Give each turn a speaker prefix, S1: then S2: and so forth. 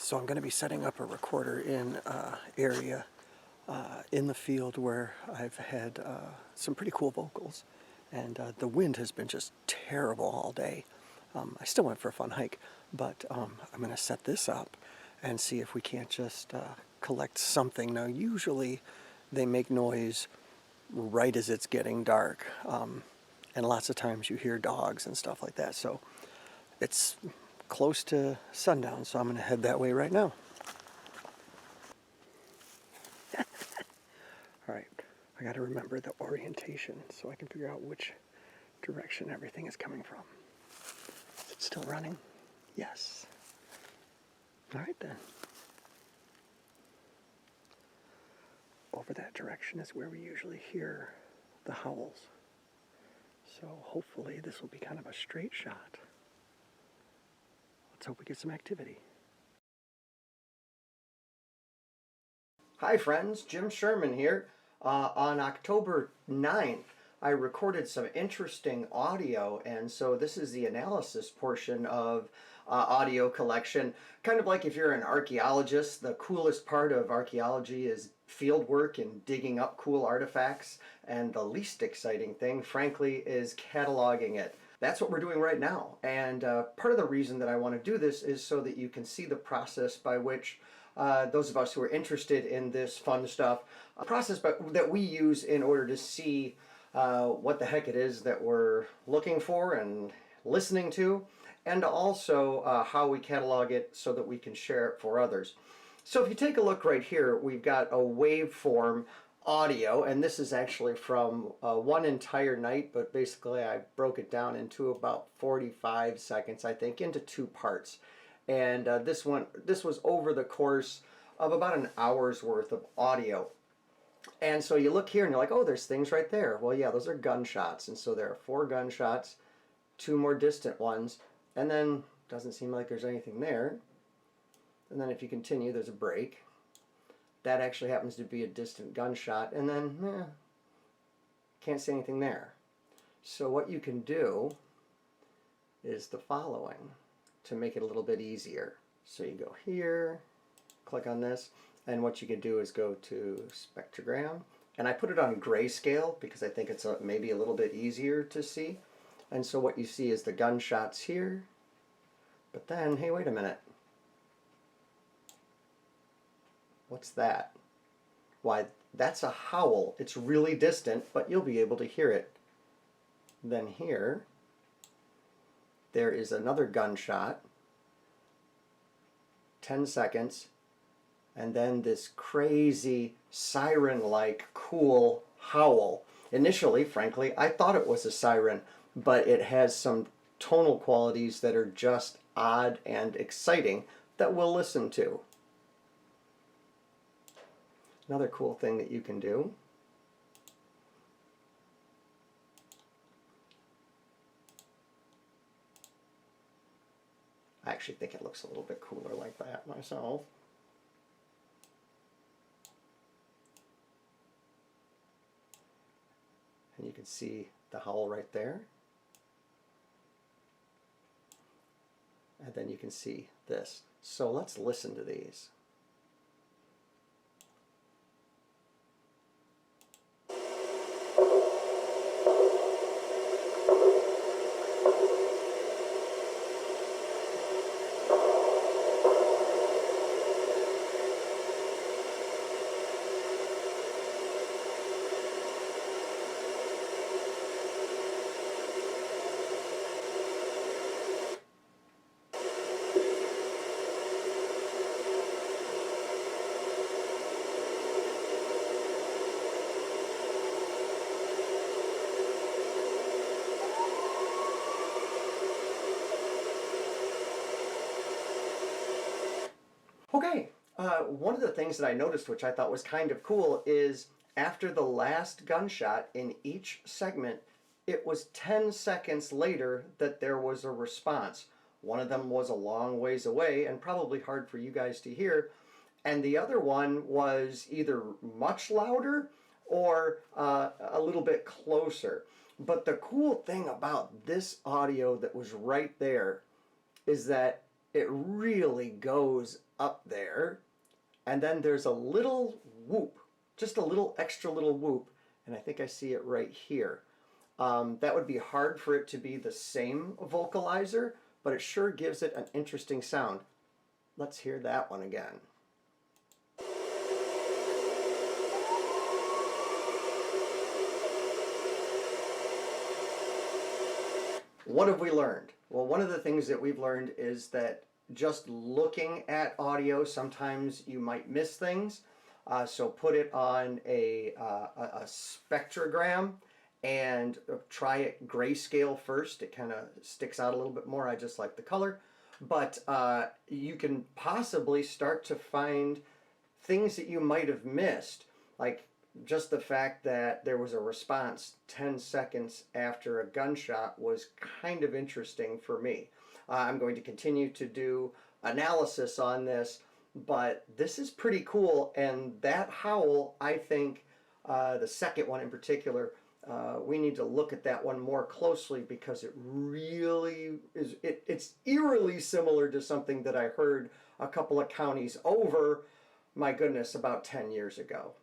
S1: So I'm going to be setting up a recorder in area in the field where I've had some pretty cool vocals, and the wind has been just terrible all day. I still went for a fun hike, but I'm going to set this up and see if we can't just collect something. Now usually they make noise right as it's getting dark, and lots of times you hear dogs and stuff like that, so it's close to sundown, so I'm going to head that way right now. Alright, I got to remember the orientation so I can figure out which direction everything is coming from. Is it still running? Yes. Alright then. Over that direction is where we usually hear the howls. So hopefully this will be kind of a straight shot. Let's hope we get some activity. Hi friends, Jim Sherman here. On October 9th, I recorded some interesting audio, and so this is the analysis portion of audio collection. Kind of like if you're an archaeologist, the coolest part of archaeology is field work and digging up cool artifacts, and the least exciting thing, frankly, is cataloging it. That's what we're doing right now, and part of the reason that I want to do this is so that you can see the process by which those of us who are interested in this fun stuff, a process that we use in order to see what the heck it is that we're looking for and listening to, and also how we catalog it so that we can share it for others. So if you take a look right here, we've got a waveform audio, and this is actually from one entire night, but basically I broke it down into about 45 seconds, I think, into two parts. And this was over the course of about an hour's worth of audio. And so you look here and you're like, oh, there's things right there. Well, yeah, those are gunshots. And so there are 4 gunshots, 2 more distant ones, and then doesn't seem like there's anything there. And then if you continue, there's a break. That actually happens to be a distant gunshot, and then can't see anything there. So what you can do is the following to make it a little bit easier. So you go here, click on this, and what you can do is go to spectrogram, and I put it on grayscale because I think it's maybe a little bit easier to see. And so what you see is the gunshots here, but then, hey, wait a minute. What's that? Why, that's a howl. It's really distant, but you'll be able to hear it. Then here, there is another gunshot, 10 seconds, and then this crazy siren-like cool howl. Initially, frankly, I thought it was a siren, but it has some tonal qualities that are just odd and exciting that we'll listen to. Another cool thing that you can do I actually think it looks a little bit cooler like that myself. And you can see the howl right there. And then you can see this. So let's listen to these. Okay, one of the things that I noticed, which I thought was kind of cool, is after the last gunshot in each segment, it was 10 seconds later that there was a response. One of them was a long ways away and probably hard for you guys to hear, and the other one was either much louder or a little bit closer. But the cool thing about this audio that was right there is that it really goes up there. And then there's a little whoop, just a little extra little whoop, and I think I see it right here. That would be hard for it to be the same vocalizer, but it sure gives it an interesting sound. Let's hear that one again. What have we learned? Well, one of the things that we've learned is that just looking at audio, sometimes you might miss things. So put it on a spectrogram and try it grayscale first. It kind of sticks out a little bit more. I just like the color. But you can possibly start to find things that you might have missed, like just the fact that there was a response 10 seconds after a gunshot was kind of interesting for me. I'm going to continue to do analysis on this, but this is pretty cool. And that howl, I think, the second one in particular, we need to look at that one more closely because it really is, it's eerily similar to something that I heard a couple of counties over, my goodness, about 10 years ago.